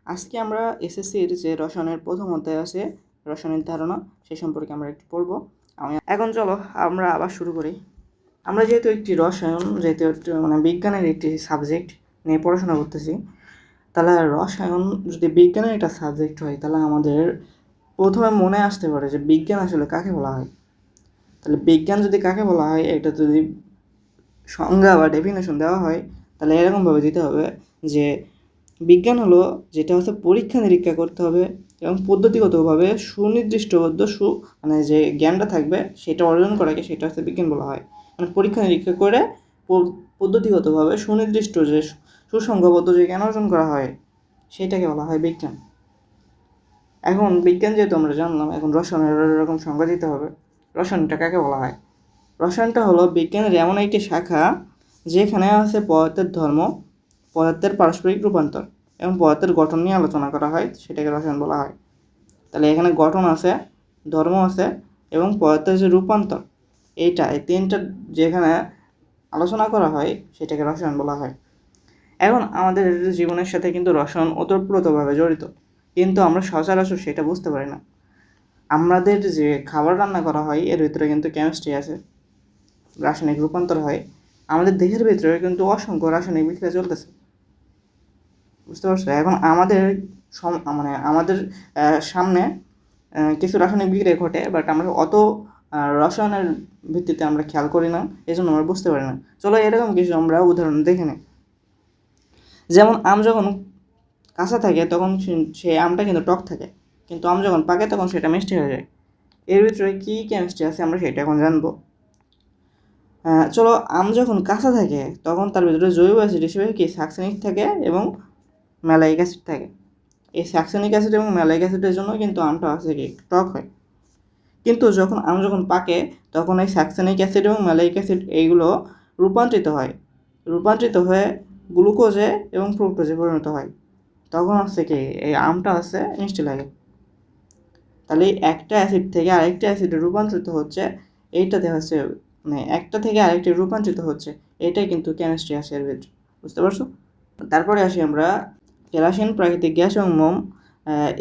আজকে আমরা এসএসসির যে রসায়নের প্রথম অধ্যায় আছে রসায়নের ধারণা সেই সম্পর্কে আমরা একটু পড়ব। এখন চলো আমরা আবার শুরু করি। আমরা যেহেতু একটি রসায়ন বিজ্ঞানের একটি সাবজেক্ট নিয়ে পড়াশোনা করতেছি, তাহলে রসায়ন যদি বিজ্ঞানের একটা সাবজেক্ট হয় তাহলে আমাদের প্রথমে মনে আসতে পারে যে বিজ্ঞান আসলে কাকে বলা হয়। তাহলে বিজ্ঞান যদি কাকে বলা হয় এটা যদি সংজ্ঞা বা ডেফিনেশন দেওয়া হয় তাহলে এরকমভাবে দিতে হবে যে বিজ্ঞান হলো যেটা হচ্ছে পরীক্ষা নিরীক্ষা করতে হবে এবং পদ্ধতিগতভাবে সুনির্দিষ্টবদ্ধ যে জ্ঞানটা থাকবে সেটা অর্জন করাকে সেটা হচ্ছে বিজ্ঞান বলা হয়। মানে পরীক্ষা নিরীক্ষা করে পদ্ধতিগতভাবে সুনির্দিষ্ট যে সুসংখ্যাবদ্ধ যে জ্ঞান অর্জন করা হয় সেটাকে বলা হয় বিজ্ঞান। এখন বিজ্ঞান যেহেতু আমরা জানলাম, এখন রসায়নের এরকম সংজ্ঞা দিতে হবে। রসায়নটা কাকে বলা হয়? রসায়নটা হলো বিজ্ঞানের এমন একটি শাখা যেখানে আছে পদার্থের ধর্ম, পদার্থের পারস্পরিক রূপান্তর এবং পদার্থের গঠন নিয়ে আলোচনা করা হয়, সেটাকে রসায়ন বলা হয়। তাহলে এখানে গঠন আছে, ধর্ম আছে এবং পদার্থের যে রূপান্তর, এই তিনটা যেখানে আলোচনা করা হয় সেটাকে রসায়ন বলা হয়। এখন আমাদের জীবনের সাথে কিন্তু রসায়ন ওতপ্রোতভাবে জড়িত, কিন্তু আমরা সচরাচর সেটা বুঝতে পারি না। আমাদের যে খাবার রান্না করা হয় এর ভিতরে কিন্তু কেমিস্ট্রি আছে, রাসায়নিক রূপান্তর হয়। আমাদের দেহের ভিতরে কিন্তু অসংখ্য রাসায়নিক বিক্রিয়া চলতেছে, বুঝতে পারছো? এখন আমাদের আমাদের সামনে কিছু রাসায়নিক বিক্রিয়া ঘটে, বাট আমরা অত রসায়নের ভিত্তিতে আমরা খেয়াল করি না, এই জন্য আমরা বুঝতে পারি না। চলো এরকম কিছু আমরা উদাহরণ দেখে নিই। যেমন আম যখন কাঁচা থাকে তখন সেই আমটা কিন্তু টক থাকে, কিন্তু আম যখন পাকে তখন সেটা মিষ্টি হয়ে যায়। এর ভিতরে কী কেমিস্ট্রি আছে আমরা সেটা এখন জানবো। চলো, আম যখন কাঁচা থাকে তখন তার ভিতরে জৈব অ্যাসিড হিসেবে কি সাকসেনিক থাকে এবং ম্যালাইক অ্যাসিড থাকে। এই সাকসেনিক অ্যাসিড এবং ম্যালাইক অ্যাসিডের জন্য কিন্তু আমটা আছে কি টক হয়। কিন্তু আম যখন পাকে তখন এই সাকসেনিক অ্যাসিড এবং ম্যালাইক অ্যাসিড এইগুলো রূপান্তরিত হয়ে গ্লুকোজে এবং ফ্রুক্টোজে পরিণত হয়। তখন হচ্ছে কি এই আমটা হচ্ছে মিষ্টি লাগে। তাহলে একটা অ্যাসিড থেকে আরেকটা অ্যাসিডে রূপান্তরিত হচ্ছে, এইটাতে হচ্ছে একটা থেকে আরেকটি রূপান্তরিত হচ্ছে, এটাই কিন্তু কেমিস্ট্রি আসে এর ভিতরে, বুঝতে পারছো? তারপরে আসি আমরা কেরোসিন, প্রাকৃতিক গ্যাস এবং মোম,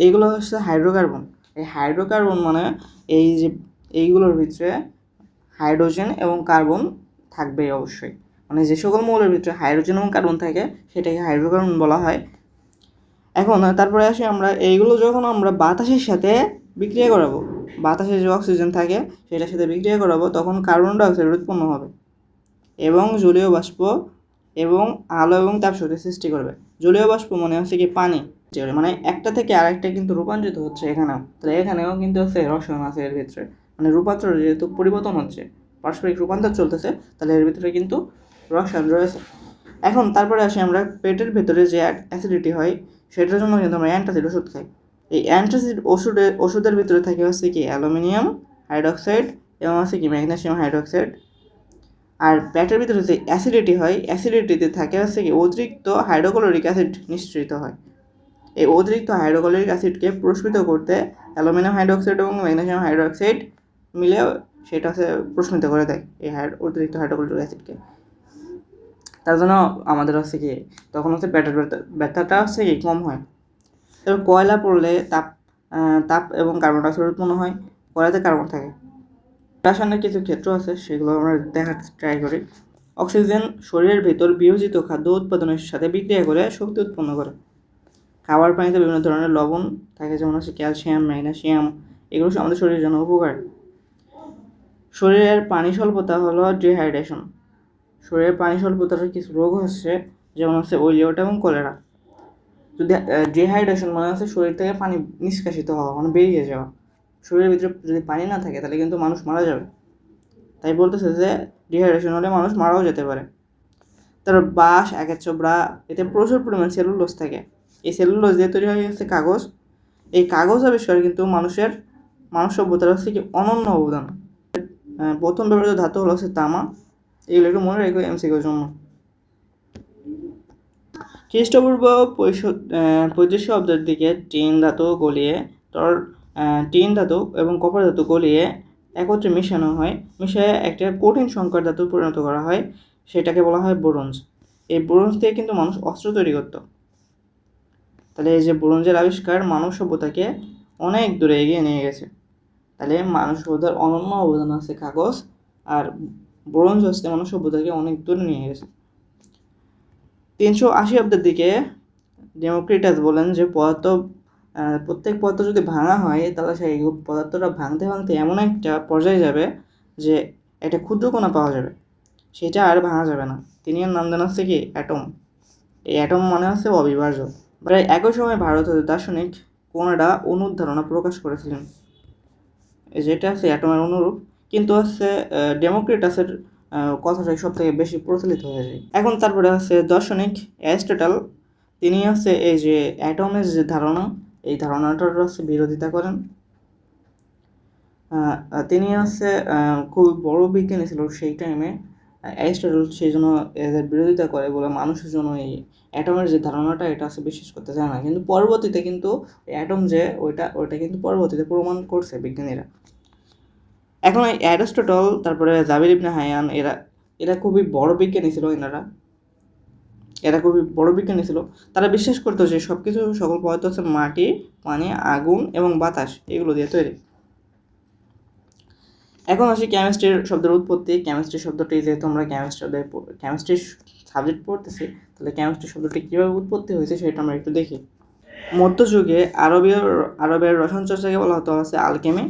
এইগুলো হচ্ছে হাইড্রোকার্বন। এই হাইড্রোকার্বন মানে এইগুলোর ভিতরে হাইড্রোজেন এবং কার্বন থাকবে অবশ্যই। মানে যে সকল মৌলের ভিতরে হাইড্রোজেন এবং কার্বন থাকে সেটাকে হাইড্রোকার্বন বলা হয়। এখন তারপরে আসি আমরা এইগুলো যখন আমরা বাতাসের সাথে বিক্রিয়া করাবো, বাতাসে যে অক্সিজেন থাকে সেটার সাথে বিক্রিয়া করাবো, তখন কার্বন ডাইঅক্সাইড উৎপন্ন হবে এবং জলীয় বাষ্প এবং আলো এবং তাপশক্তি সৃষ্টি করবে। জলীয় বাষ্প মনে হচ্ছে কি পানি, মানে একটা থেকে আরেকটা কিন্তু রূপান্তরিত হচ্ছে এখানেও। তাহলে এখানেও কিন্তু হচ্ছে রসায়ন আছে এর ভিতরে, মানে রূপান্তর যেহেতু পরিবর্তন হচ্ছে, পারস্পরিক রূপান্তর চলতেছে, তাহলে এর ভিতরে কিন্তু রসায়ন রয়েছে। এখন তারপরে আসি আমরা পেটের ভেতরে যে অ্যাসিডিটি হয় সেটার জন্য কিন্তু আমরা অ্যান্টাসিড ওষুধ খাই। এই অ্যান্টাসিড ওষুধের ভিতরে থাকে হচ্ছে কি অ্যালুমিনিয়াম হাইড্রক্সাইড এবং হচ্ছে কি ম্যাগনেসিয়াম হাইড্রক্সাইড। আর পেটের ভিতরে যে অ্যাসিডিটি হয়, অ্যাসিডিটিতে থাকে হচ্ছে কি অতিরিক্ত হাইড্রোক্লোরিক অ্যাসিড নিঃসৃত হয়। এই অতিরিক্ত হাইড্রোক্লোরিক অ্যাসিডকে প্রস্ফুটিত করতে অ্যালুমিনিয়াম হাইড্রক্সাইড এবং ম্যাগনেসিয়াম হাইড্রক্সাইড মিলে সেটা হচ্ছে প্রস্ফুটিত করে দেয় এই অতিরিক্ত হাইড্রোক্লোরিক অ্যাসিডকে। তার জন্য আমাদের হচ্ছে কি তখন হচ্ছে পেটের ব্যথাটা হচ্ছে কি কম হয়। এবার কয়লা পড়লে তাপ এবং কার্বন ডাইঅক্সাইড উৎপন্ন হয়, কয়লাতে কার্বন থাকে। রাসায়নিক কিছু ক্ষেত্র আছে সেগুলো আমরা দেখার ট্রাই করি। অক্সিজেন শরীরের ভেতর বিয়োজিত খাদ্য উৎপাদনের সাথে বিক্রিয়া করে শক্তি উৎপন্ন করে। খাবার পানিতে বিভিন্ন ধরনের লবণ থাকে, যেমন হচ্ছে ক্যালসিয়াম, ম্যাগনেসিয়াম, এগুলো আমাদের শরীরের জন্য উপকার। শরীরের পানি স্বল্পতা হলো ডিহাইড্রেশন। শরীরের পানি স্বল্পতার কিছু রোগ হচ্ছে যেমন হচ্ছে ওইলিওট এবং কলেরা। যদি ডিহাইড্রেশন মানে হচ্ছে শরীর থেকে পানি নিষ্কাশিত হওয়া, মানে বেরিয়ে যাওয়া। শরীরের ভিতরে যদি পানি না থাকে তাহলে কিন্তু মানুষ মারা যাবে। তাই বলতেছে যে ডিহাইড্রেশন হলে মানুষ মারাও যেতে পারে। তারপর বাঁশ, আগাছাড়া, এতে প্রচুর পরিমাণ সেলুলোজ থাকে। এই সেলুলোজ দিয়ে তৈরি হয়ে গেছে কাগজ। এই কাগজ আবিষ্কার কিন্তু মানব সভ্যতার হচ্ছে কি অনন্য অবদান। প্রথম ব্যবহৃত ধাতু হলো হচ্ছে তামা। এগুলো একটু মনে রেখো এমসিকিউর জন্য। খ্রিস্টপূর্ব 3500 দিকে টিন ধাতু এবং কপার ধাতু গলিয়ে একত্রে মিশানো হয়, মিশিয়ে একটা কঠিন সংকর ধাতু পরিণত করা হয়, সেটাকে বলা হয় ব্রোঞ্জ। এই ব্রোঞ্জ দিয়ে কিন্তু মানুষ অস্ত্র তৈরি করত। তাহলে এই যে ব্রোঞ্জের আবিষ্কার মানব সভ্যতাকে অনেক দূরে এগিয়ে নিয়ে গেছে। তাহলে মানব সভ্যতার অনন্য অবদান আছে কাগজ, আর ব্রোঞ্জ হচ্ছে মানব সভ্যতাকে অনেক দূরে নিয়ে গেছে। 380 অব্দের দিকে ডেমোক্রিটাস বলেন যে প্রত্যেক পদার্থ যদি ভাঙা হয় তাহলে সেই পদার্থটা ভাঙতে ভাঙতে এমন একটা পর্যায়ে যাবে যে একটা ক্ষুদ্র কণা পাওয়া যাবে, সেটা আর ভাঙা যাবে না। তিনি এর নাম দেন হচ্ছে কি অ্যাটম। এই অ্যাটম মানে হচ্ছে অবিভাজ্য। প্রায় একই সময় ভারতের দার্শনিক কোনাডা অণুর ধারণা প্রকাশ করেছিলেন, যেটা হচ্ছে অ্যাটমের অনুরূপ, কিন্তু হচ্ছে ডেমোক্রিটাসের কথাটাই সব থেকে বেশি প্রচলিত হয়ে যায়। এখন তারপরে হচ্ছে দার্শনিক অ্যারিস্টটল, তিনি হচ্ছে এই যে অ্যাটমের যে ধারণা, এই ধারণাটার হচ্ছে বিরোধিতা করেন। তিনি হচ্ছে খুব বড় বিজ্ঞানী ছিল সেই টাইমে। অ্যারিস্টটল সেই জন্য এদের বিরোধিতা করে বলে মানুষের জন্য এই অ্যাটমের যে ধারণাটা এটা হচ্ছে বিশ্বাস করতে চায় না। কিন্তু পরবর্তীতে কিন্তু অ্যাটম যে ওইটা কিন্তু পরবর্তীতে প্রমাণ করছে বিজ্ঞানীরা। এখন এই অ্যারিস্টটল, তারপরে জাবির ইবনে হায়ান, এরা খুবই বড় বিজ্ঞানী ছিল। এরা খুবই বড় বিজ্ঞানী ছিল। তারা বিশ্বাস করতো যে সকল পদার্থ হচ্ছে মাটি, পানি, আগুন এবং বাতাস, এগুলো দিয়ে তৈরি। এখন আসি কেমিস্ট্রির শব্দের উৎপত্তি। কেমিস্ট্রি শব্দটি যেহেতু আমরা কেমিস্ট্রি সাবজেক্ট পড়তেছি, তাহলে কেমিস্ট্রি শব্দটি কীভাবে উৎপত্তি হয়েছে সেটা আমরা একটু দেখি। মধ্যযুগে আরবের রসায়ন চর্চাকে বলা হতো হচ্ছে আলকেমি,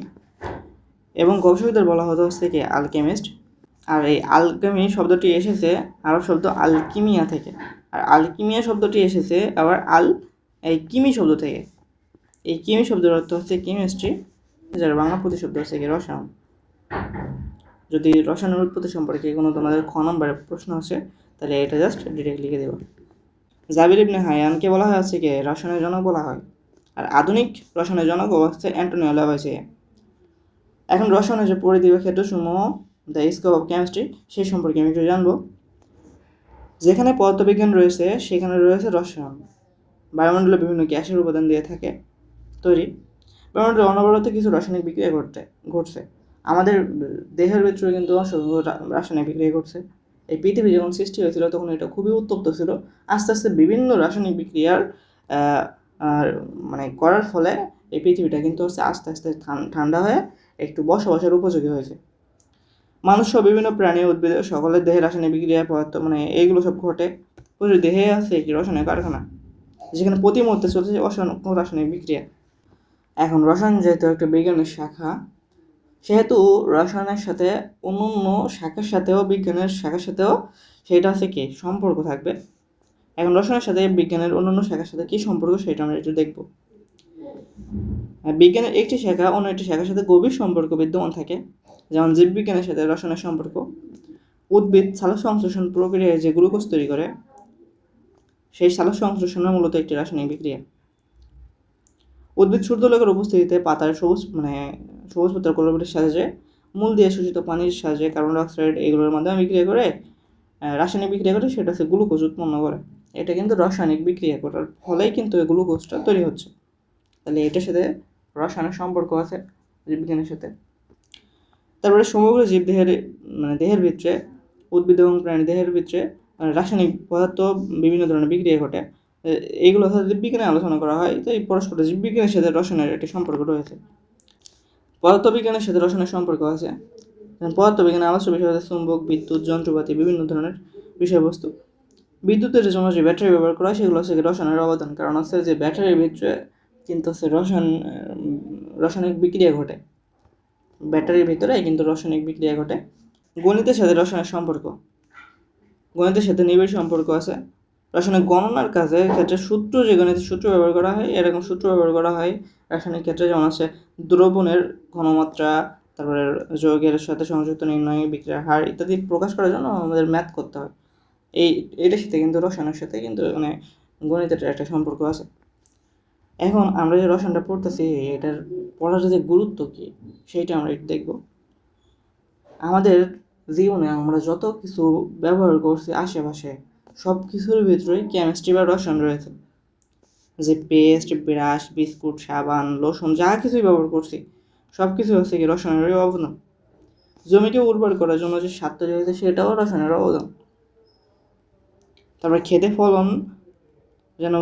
এবং গবেষকদের বলা হতো হচ্ছে কি আলকেমিস্ট। আর এই আলকেমি শব্দটি এসেছে আরব শব্দ আলকিমিয়া থেকে, আর আলকিমিয়া শব্দটি এসেছে আবার এই কিমি শব্দ থেকে। এই কিমি শব্দের অর্থ হচ্ছে কেমিস্ট্রি, যার বাংলা প্রতিশব্দ হচ্ছে কি রসায়ন। যদি রসায়নের উৎপত্তি সম্পর্কে কোনো তোমাদের খ নম্বরের প্রশ্ন আসে তাহলে এটা জাস্ট ডিরেক্ট লিখে দেবো। জাবির ইবনে হায়ানকে বলা হয় হচ্ছে কি রসায়নের জনক বলা হয়, আর আধুনিক রসায়নের জনক হচ্ছে অ্যান্টোনিও ল্যাভোইসিয়ে। এখন রসায়নের যে পরিধি বা ক্ষেত্রসমূহ, দ্য স্কোপ অফ কেমিস্ট্রি, সেই সম্পর্কে আমি একটু জানবো। যেখানে পদার্থবিজ্ঞান রয়েছে সেখানে রয়েছে রসায়ন। বায়ুমণ্ডলে বিভিন্ন গ্যাসের উপাদান দিয়ে থাকে তৈরি। বায়ুমণ্ডলে অনবরত কিছু রাসায়নিক বিক্রিয়া ঘটছে। আমাদের দেহের ভিতরে কিন্তু অসংখ্য রাসায়নিক বিক্রিয়া ঘটছে। এই পৃথিবী যখন সৃষ্টি হয়েছিল তখন এটা খুবই উত্তপ্ত ছিল। আস্তে আস্তে বিভিন্ন রাসায়নিক বিক্রিয়ার করার ফলে এই পৃথিবীটা কিন্তু হচ্ছে আস্তে আস্তে ঠান্ডা হয়ে একটু বসবাসের উপযোগী হয়েছে। মানুষসহ বিভিন্ন প্রাণী, উদ্ভিদ সকলের দেহে রাসায়নিক বিক্রিয়া পদার্থ এইগুলো সব ঘটে। প্রচুর দেহে আছে একটি রসায়নিক কারখানা, যেখানে প্রতি মুহূর্তে চলছে অসংখ্য রাসায়নিক বিক্রিয়া। এখন রসায়ন যেহেতু একটা বিজ্ঞানের শাখা, সেহেতু রসায়নের সাথে অন্যান্য শাখার সাথেও, বিজ্ঞানের শাখার সাথেও সেটা হচ্ছে কি সম্পর্ক থাকবে। এখন রসায়নের সাথে বিজ্ঞানের অন্যান্য শাখার সাথে কি সম্পর্ক সেটা আমরা একটু দেখব। বিজ্ঞানের একটি শাখা অন্য একটি শাখার সাথে গভীর সম্পর্ক বিদ্যমান থাকে, যেমন জীববিজ্ঞানের সাথে রসায়নের সম্পর্ক। উদ্ভিদ সালোক সংশ্লেষণ প্রক্রিয়ায় যে গ্লুকোজ তৈরি করে, সেই সালোক সংশ্লেষণ মূলত একটি রাসায়নিক বিক্রিয়া। উদ্ভিদ সূর্যালোকের উপস্থিতিতে পাতার সবুজ পাতার ক্লোরোপ্লাস্টের সাহায্যে মূল দিয়ে শোষিত পানির সাহায্যে কার্বন ডাইঅক্সাইড এগুলোর মাধ্যমে বিক্রিয়া করে, রাসায়নিক বিক্রিয়া করে সেটা হচ্ছে গ্লুকোজ উৎপন্ন করে। এটা কিন্তু রাসায়নিক বিক্রিয়া করার ফলেই কিন্তু এই গ্লুকোজটা তৈরি হচ্ছে। তাহলে এটার সাথে রসায়নের সম্পর্ক আছে জীববিজ্ঞানের সাথে। তারপরে সমগ্র দেহের ভিতরে, উদ্ভিদ এবং প্রাণী দেহের ভিতরে রাসায়নিক পদার্থ বিভিন্ন ধরনের বিক্রিয়া ঘটে। এইগুলো জীববিজ্ঞানে আলোচনা করা হয়। তো এই পরস্পর জীববিজ্ঞানের সাথে রসায়নের একটি সম্পর্ক রয়েছে। পদার্থবিজ্ঞানের সাথে রসায়নের সম্পর্ক আছে। পদার্থবিজ্ঞানের আলোচ্য বিষয় হচ্ছে চুম্বক, বিদ্যুৎ, যন্ত্রপাতি, বিভিন্ন ধরনের বিষয়বস্তু। বিদ্যুতের জন্য যে ব্যাটারি ব্যবহার করা হয় সেগুলো হচ্ছে রসায়নের অবদান, কারণ হচ্ছে যে ব্যাটারির ভিতরে কিন্তু হচ্ছে রাসায়নিক বিক্রিয়া ঘটে। ব্যাটারির ভিতরে কিন্তু রাসায়নিক বিক্রিয়া ঘটে। গণিতের সাথে রসায়নের সম্পর্ক, গণিতের সাথে নিবিড় সম্পর্ক আছে। রাসায়নিক গণনার কাজের ক্ষেত্রে সূত্র, যে গণিতের সূত্র ব্যবহার করা হয়, এরকম সূত্র ব্যবহার করা হয় রাসায়নিক ক্ষেত্রে, যেমন আছে দ্রবণের ঘনমাত্রা, তারপরে যৌগের সাথে সংযুক্ত নির্ণয়, বিক্রিয়ার হার ইত্যাদি প্রকাশ করার জন্য আমাদের ম্যাথ করতে হয়। এটার সাথে কিন্তু রসায়নের সাথে কিন্তু গণিতের একটা সম্পর্ক আছে। এখন আমরা যে রসায়নটা পড়তেছি, এটার পড়ার যে গুরুত্ব কী সেইটা আমরা একটু দেখব। আমাদের জীবনে আমরা যত কিছু ব্যবহার করছি আশেপাশে, সব কিছুর ভিতরেই কেমিস্ট্রি বা রসায়ন রয়েছে। যে পেস্ট, ব্রাশ, বিস্কুট, সাবান, লোশন যা কিছুই ব্যবহার করছি সব কিছু হচ্ছে কি রসায়নেরই অবদান। জমিকে উর্বর করার জন্য যে সার তৈরি হয়েছে সেটাও রসায়নের অবদান। তারপরে খেতে ফলন যেন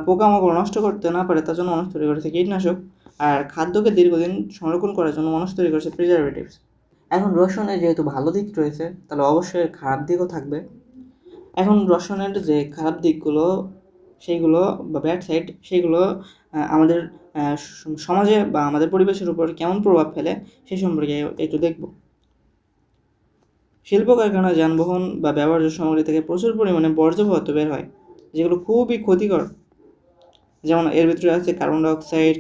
পোকামাকড় নষ্ট করতে না পারে তার জন্য মানুষ তৈরি করেছে কীটনাশক, আর খাদ্যকে দীর্ঘদিন সংরক্ষণ করার জন্য মানুষ তৈরি করেছে প্রিজারভেটিভস। এখন রসায়নে যেহেতু ভালো দিক রয়েছে, তাহলে অবশ্যই খারাপ দিকও থাকবে। এখন রসায়নের যে খারাপ দিকগুলো সেইগুলো বা ব্যাড সাইড, সেইগুলো আমাদের সমাজে বা আমাদের পরিবেশের উপর কেমন প্রভাব ফেলে সেই সম্পর্কে একটু দেখব। শিল্প কারখানা, যানবাহন বা ব্যবহার্য সামগ্রী থেকে প্রচুর পরিমাণে বর্জ্য পদার্থ বের হয়, যেগুলো খুবই ক্ষতিকর। যেমন এর ভিতরে আছে carbon dioxide,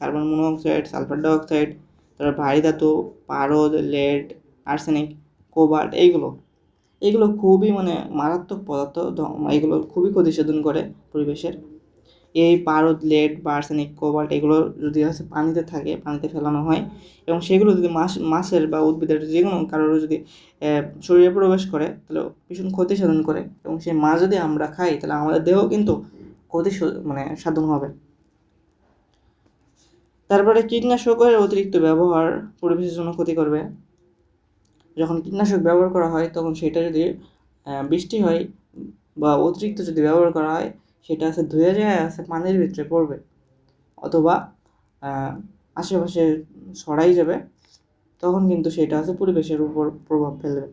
carbon monoxide, sulphur dioxide, তারপর ভারী ধাতু, পারদ, লেড, আর্সেনিক, কোবাল্ট, এইগুলো খুবই মারাত্মক পদার্থ, এগুলো খুবই ক্ষতি সাধন করে পরিবেশের। এই পারদ, লেড বা আর্সেনিক, কোবাল্ট এগুলো যদি পানিতে থাকে, পানিতে ফেলানো হয় এবং সেগুলো যদি মাছের বা উদ্ভিদের যে কোনো কারোর যদি শরীরে প্রবেশ করে তাহলে ভীষণ ক্ষতি সাধন করে, এবং সেই মাছ যদি আমরা খাই তাহলে আমাদের দেহ কিন্তু ক্ষতি সাধন হবে। তারপরে কীটনাশকের অতিরিক্ত ব্যবহার পরিবেশের জন্য ক্ষতি করবে। যখন কীটনাশক ব্যবহার করা হয় তখন সেটা যদি বৃষ্টি হয় বা অতিরিক্ত যদি ব্যবহার করা হয়, সেটা ধুয়ে যায় পানির ভিতরে পড়বে অথবা আশেপাশে ছড়াই যাবে, তখন কিন্তু সেটা পরিবেশের উপর প্রভাব ফেলবে।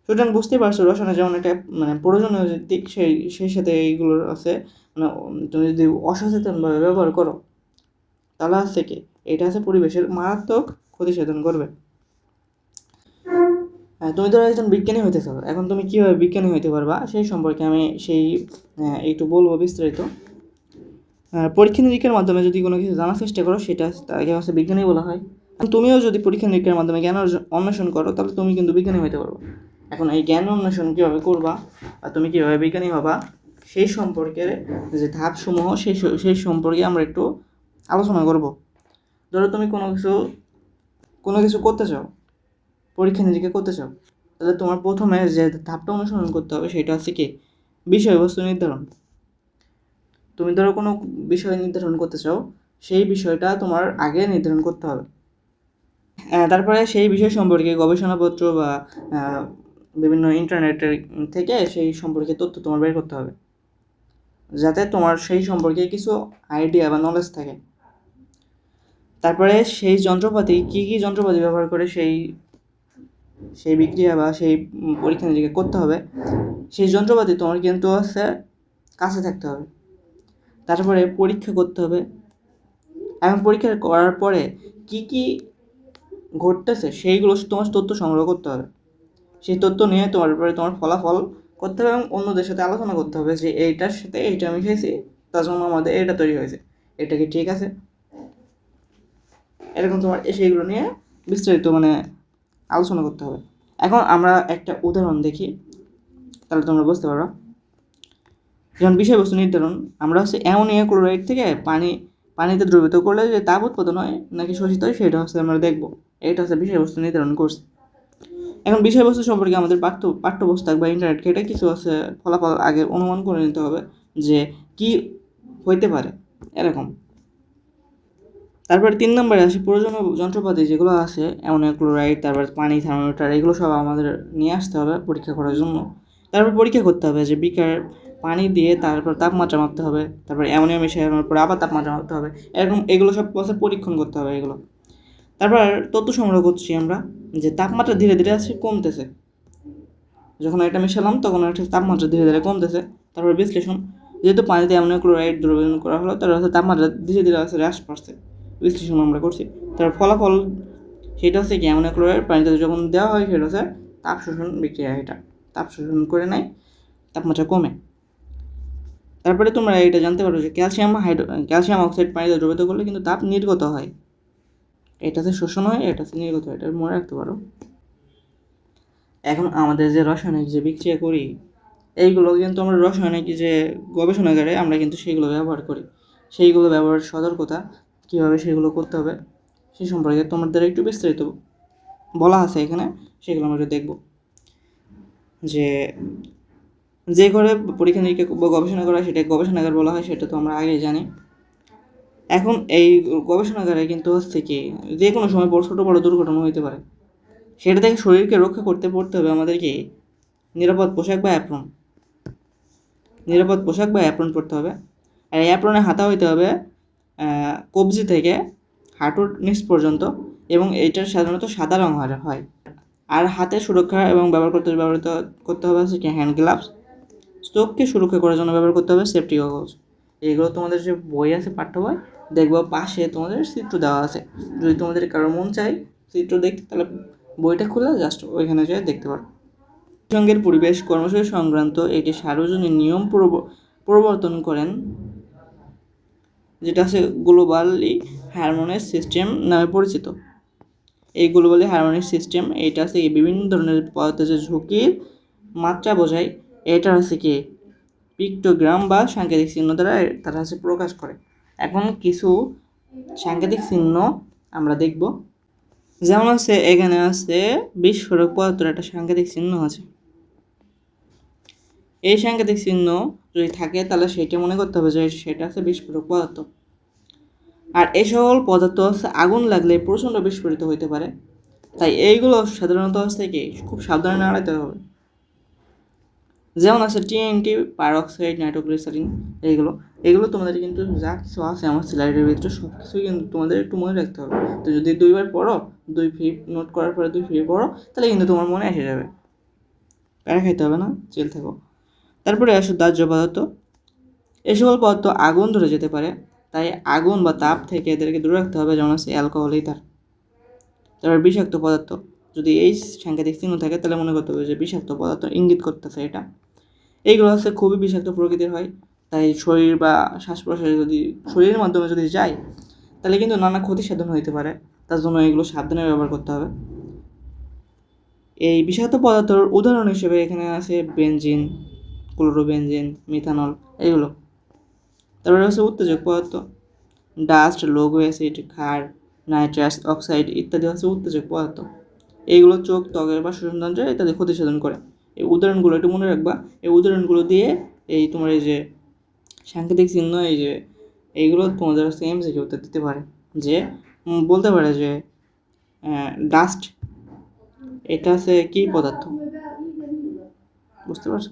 সুতরাং বুঝতেই পারছো রসায়নে যেমন একটা প্রয়োজনীয় দিক, সেই সাথে এইগুলোর তুমি যদি অসচেতনভাবে ব্যবহার করো তাহলে কি এটা পরিবেশের মারাত্মক ক্ষতি সাধন করবে। তুমি ধরো একজন বিজ্ঞানী হইতে চাও, এখন তুমি কীভাবে বিজ্ঞানী হইতে পারবা সেই সম্পর্কে আমি একটু বলবো বিস্তারিত। পরীক্ষা নিরীক্ষার মাধ্যমে যদি কোনো কিছু জানার চেষ্টা করো সেটা তাকে বিজ্ঞানী বলা হয়। তুমিও যদি পরীক্ষা নিরীক্ষার মাধ্যমে জ্ঞান অন্বেষণ করো তাহলে তুমি কিন্তু বিজ্ঞানী হইতে পারবে। এখন এই জ্ঞান অন্বেষণ কীভাবে করবা আর তুমি কীভাবে বিজ্ঞানী হবা সেই সম্পর্কে যে ধাপসমূহ সেই সম্পর্কে আমরা একটু আলোচনা করব। ধরো তুমি কোনো কিছু করতে চাও, পরীক্ষা নিরীক্ষা করতে চাও, তাহলে তোমার প্রথমে যে ধাপটা অনুসরণ করতে হবে সেটা কি বিষয়বস্তু নির্ধারণ। তুমি ধরো কোনো বিষয় নির্ধারণ করতে চাও, সেই বিষয়টা তোমার আগে নির্ধারণ করতে হবে। তারপরে সেই বিষয় সম্পর্কে গবেষণাপত্র বা বিভিন্ন ইন্টারনেটের থেকে সেই সম্পর্কে তথ্য তোমার বের করতে হবে, যাতে তোমার সেই সম্পর্কে কিছু আইডিয়া বা নলেজ থাকে। তারপরে সেই যন্ত্রপাতি কী যন্ত্রপাতি ব্যবহার করে সেই বিক্রিয়া বা সেই পরীক্ষা নিরীক্ষা করতে হবে, সেই যন্ত্রপাতি তোমার কিন্তু কাছে থাকতে হবে। তারপরে পরীক্ষা করতে হবে, এবং পরীক্ষা করার পরে কি ঘটতেছে সেইগুলো তোমার তথ্য সংগ্রহ করতে হবে। সেই তথ্য নিয়ে তোমার ফলাফল করতে হবে এবং অন্যদের সাথে আলোচনা করতে হবে যে এইটার সাথে এইটা মিশিয়েছি, তার জন্য আমাদের এটা তৈরি হয়েছে, এটা কি ঠিক আছে, এরকম তোমার সেইগুলো নিয়ে বিস্তারিত আলোচনা করতে হবে। এখন আমরা একটা উদাহরণ দেখি, তাহলে তোমরা বুঝতে পারো। যেমন বিষয়বস্তু নির্ধারণ, আমরা অ্যামোনিয়া ক্লোরাইড থেকে পানিতে দ্রবীভূত করলে যে তাপ উৎপাদন হয় নাকি শোষিত হয় সেটা আমরা দেখবো। এটা বিষয়বস্তু নির্ধারণ করছে। এখন বিষয়বস্তু সম্পর্কে আমাদের পাঠ্যপুস্তক বা ইন্টারনেট ঘেঁটে কিছু ফলাফল আগে অনুমান করে নিতে হবে যে কি হইতে পারে এরকম। তারপরে 3 নম্বরে প্রয়োজনীয় যন্ত্রপাতি যেগুলো অ্যামোনিয়া ক্লোরাইড, তারপর পানি থার্মোমিটার, এগুলো সব আমাদের নিয়ে আসতে হবে পরীক্ষা করার জন্য। তারপর পরীক্ষা করতে হবে যে বিকার পানি দিয়ে তারপর তাপমাত্রা মাপতে হবে, তারপর অ্যামোনিয়া মেশানোর পর আবার তাপমাত্রা মাপতে হবে, এগুলো সব পরীক্ষণ করতে হবে এগুলো। তারপর তথ্য সংগ্রহ করছি আমরা যে তাপমাত্রা ধীরে ধীরে কমতেছে, যখন এটা মেশালাম তখন তাপমাত্রা ধীরে ধীরে কমতেছে। তারপর বিশ্লেষণ, যেহেতু পানিতে অ্যামোনিয়া ক্লোরাইড দ্রবীভূত করা হলো, তার তাপমাত্রা ধীরে ধীরে হ্রাস পাচ্ছে, বিশ্লেষণ আমরা করছি। তার ফলাফল সেটা কি অ্যামোনিয়া ক্লোরাইড পানিতে যখন দেওয়া হয় সেটা তাপ শোষণ বিক্রিয়া, এটা তাপ শোষণ করে নেয়, তাপমাত্রা কমে। তারপরে তোমরা এটা জানতে পারো যে ক্যালসিয়াম অক্সাইড পানিতে দ্রবীভূত করলে কিন্তু তাপ নির্গত হয়, এটাতে শোষণ হয়, এটাতে নির্গত হয়, এটা মনে রাখতে পারো। এখন আমাদের যে রাসায়নিক যে বিক্রিয়া করি এইগুলো কিন্তু আমরা রাসায়নিক যে গবেষণাগারে আমরা কিন্তু সেইগুলো ব্যবহার করি, সেইগুলো ব্যবহারের সতর্কতা কীভাবে সেগুলো করতে হবে সেই সম্পর্কে তোমাদের একটু বিস্তারিত বলা আছে এখানে, সেগুলো আমরা একটু দেখব। যে ঘরে পরীক্ষা নিরীক্ষা বা গবেষণা করা হয় সেটা গবেষণাগার বলা হয়, সেটা তো আমরা আগেই জানি। এখন এই গবেষণাগারে কিন্তু কি যে কোনো সময় ছোটো বড়ো দুর্ঘটনা হতে পারে, সেটা থেকে শরীরকে রক্ষা করতে হবে আমাদেরকে নিরাপদ পোশাক বা অ্যাপ্রন। নিরাপদ পোশাক বা অ্যাপ্রন পরতে হবে। আর এই অ্যাপ্রনের হাতা হইতে হবে কবজি থেকে হাঁটুর নিচ পর্যন্ত, এবং এইটার সাধারণত সাদা রং হয়। আর হাতে সুরক্ষা এবং ব্যবহৃত করতে হবে হচ্ছে কি হ্যান্ড গ্লাভস। চোখকে সুরক্ষা করার জন্য ব্যবহার করতে হবে সেফটি গগলস। এইগুলো তোমাদের যে বই আছে পাঠ্য বই, দেখবো পাশে তোমাদের চিত্র দেওয়া আছে। যদি তোমাদের কারো মন চাই চিত্র দেখতে, তাহলে বইটা খুলে জাস্ট ওইখানে যেয়ে দেখতে পারো। জাতিসংঘের পরিবেশ কর্মসূচি সংক্রান্ত একটি সার্বজনীন নিয়ম প্রবর্তন করেন, যেটা আছে গ্লোবালি হারমোনিয়াস সিস্টেম নামে পরিচিত। এই গ্লোবালি হারমোনিয়াস সিস্টেম এইটা আছে বিভিন্ন ধরনের পদার্থের যে ঝুঁকির মাত্রা বোঝায়। এটা হচ্ছে কি পিক্টোগ্রাম বা সাংকেতিক চিহ্ন দ্বারা তারা হচ্ছে প্রকাশ করে। এখন কিছু সাংকেতিক চিহ্ন আমরা দেখব, যেমন আছে এখানে আছে বিস্ফোরক পদার্থের একটা সাংকেতিক চিহ্ন আছে। এই সাংকেতিক চিহ্ন যদি থাকে তাহলে সেটা মনে করতে হবে যে সেটা আছে বিস্ফোরক পদার্থ। আর এই সকল পদার্থ হচ্ছে আগুন লাগলে প্রচণ্ড বিস্ফোরিত হইতে পারে, তাই এইগুলো সাধারণত হচ্ছে কি খুব সাবধানে নাড়াতে হবে। যেমন আছে TNT, পারঅক্সাইড, নাইট্রোগ্লিসারিন, এগুলো তোমাদের কিন্তু যা কিছু আছে আমার স্লাইডের ভিতরে সব কিছুই কিন্তু তোমাদের একটু মনে রাখতে হবে। তো যদি 2বার পড়ো, 2 ফিট নোট করার পরে 2 ফিট পড়ো, তাহলে কিন্তু তোমার মনে এসে যাবে, প্যারা খাইতে হবে না, চিল থাকো। তারপরে আসো দাহ্য পদার্থ। এই সকল পদার্থ আগুন ধরে যেতে পারে, তাই আগুন বা তাপ থেকে এদেরকে দূরে রাখতে হবে, যেমন আছে অ্যালকোহল, ইথার। তারপর বিষাক্ত পদার্থ, যদি এই সাংকেতিক চিহ্ন থাকে তাহলে মনে করতে হবে যে বিষাক্ত পদার্থ ইঙ্গিত করতেছে এটা। এইগুলো হচ্ছে খুবই বিষাক্ত প্রকৃতির হয়, তাই শরীর বা শ্বাস প্রশ্বাসে যদি শরীরের মাধ্যমে যদি যায় তাহলে কিন্তু নানা ক্ষতি সাধন হইতে পারে। তার জন্য এগুলো সাবধানে ব্যবহার করতে হবে। এই বিষাক্ত পদার্থের উদাহরণ হিসেবে এখানে আছে বেনজিন, ক্লোরোবেনজিন, মিথানল, এগুলো। তারপরে হচ্ছে উত্তেজক পদার্থ, ডাস্ট, লৌহ অ্যাসিড, ক্ষার, নাইট্রাস অক্সাইড ইত্যাদি হচ্ছে উত্তেজক পদার্থ। এইগুলো চোখ, ত্বকের বা শ্বসনতন্ত্রে ইত্যাদি ক্ষতি সাধন করে। এই উদাহরণগুলো একটু মনে রাখবা। এই উদাহরণগুলো দিয়ে এই তোমার এই যে সাংকেতিক চিহ্ন এইগুলো তোমাদের হচ্ছে MCQ উত্তর দিতে পারে, যে বলতে পারে যে ডাস্ট এটা হচ্ছে কী পদার্থ, বুঝতে পারছো?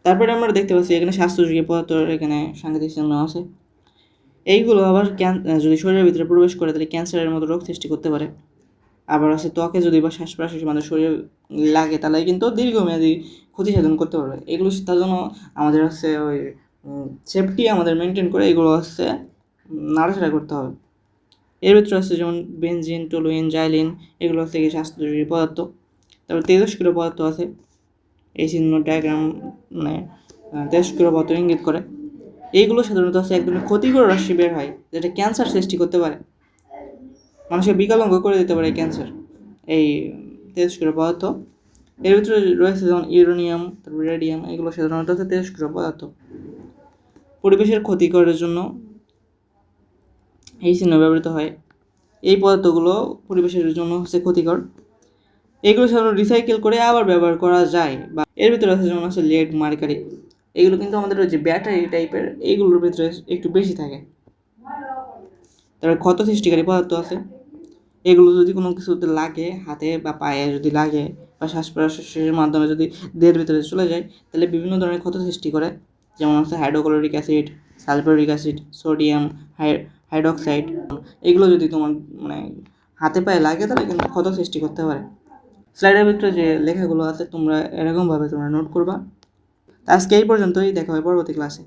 তারপরে আমরা দেখতে পাচ্ছি এখানে স্বাস্থ্যযোগী পদার্থের এখানে সাংকেতিক চিহ্ন আছে। এইগুলো আবার যদি শরীরের ভিতরে প্রবেশ করে তাহলে ক্যান্সারের মতো রোগ সৃষ্টি করতে পারে। আবার আছে ত্বকে যদি বা শ্বাস প্রশ্বাসে আমাদের শরীরে লাগে তাহলে কিন্তু দীর্ঘমেয়াদী ক্ষতি সাধন করতে পারবে। এগুলো তার জন্য আমাদের হচ্ছে ওই সেফটি আমাদের মেনটেন করে এগুলো হচ্ছে নাড়াচাড়া করতে হবে। এর ভিতরে আছে যেমন বেনজিন, টলুইন, জাইলিন, এগুলো হচ্ছে কি স্বাস্থ্যযোগী পদার্থ। তারপর তেজস্ক্রিয় পদার্থ আছে, এই চিহ্ন ডায়াগ্রাম মানে তেজস্ক্রিয় পদার্থ ইঙ্গিত করে। এইগুলো সাধারণত হচ্ছে এক ধরনের ক্ষতিকর রাশি বের হয়, যেটা ক্যান্সার সৃষ্টি করতে পারে, মানুষের বিকলাঙ্গ করে দিতে পারে ক্যান্সার। এই তেজস্ক্রিয় পদার্থ এর ভিতরে রয়েছে যেমন ইউরেনিয়াম, তারপর রেডিয়াম, এগুলো সাধারণত হচ্ছে তেজস্ক্রিয় পদার্থ। পরিবেশের ক্ষতি করার জন্য এই চিহ্ন ব্যবহৃত হয়। এই পদার্থগুলো পরিবেশের জন্য হচ্ছে ক্ষতিকর। এগুলো সাধারণত রিসাইকেল করে আবার ব্যবহার করা যায়। বা এর ভিতরে আছে যেমন আছে লেড, মার্কারি, এগুলো কিন্তু আমাদের ওই যে ব্যাটারি টাইপের, এইগুলোর ভিতরে একটু বেশি থাকে। তারপরে ক্ষত সৃষ্টিকারী পদার্থ আছে, এগুলো যদি কোনো কিছুতে লাগে, হাতে বা পায়ে যদি লাগে বা শ্বাস প্রশ্বাসের মাধ্যমে যদি দেহের ভিতরে চলে যায় তাহলে বিভিন্ন ধরনের ক্ষত সৃষ্টি করে, যেমন আছে hydrochloric acid, sulphuric acid, sodium hydroxide. এগুলো যদি তোমার মানে হাতে পায়ে লাগে তাহলে কিন্তু ক্ষত সৃষ্টি করতে পারে। স্লাইডের ভিতরে যে লেখাগুলো আছে তোমরা এরকমভাবে তোমরা নোট করবা। আজকে এই পর্যন্তই, দেখা হয় পরবর্তী ক্লাসে।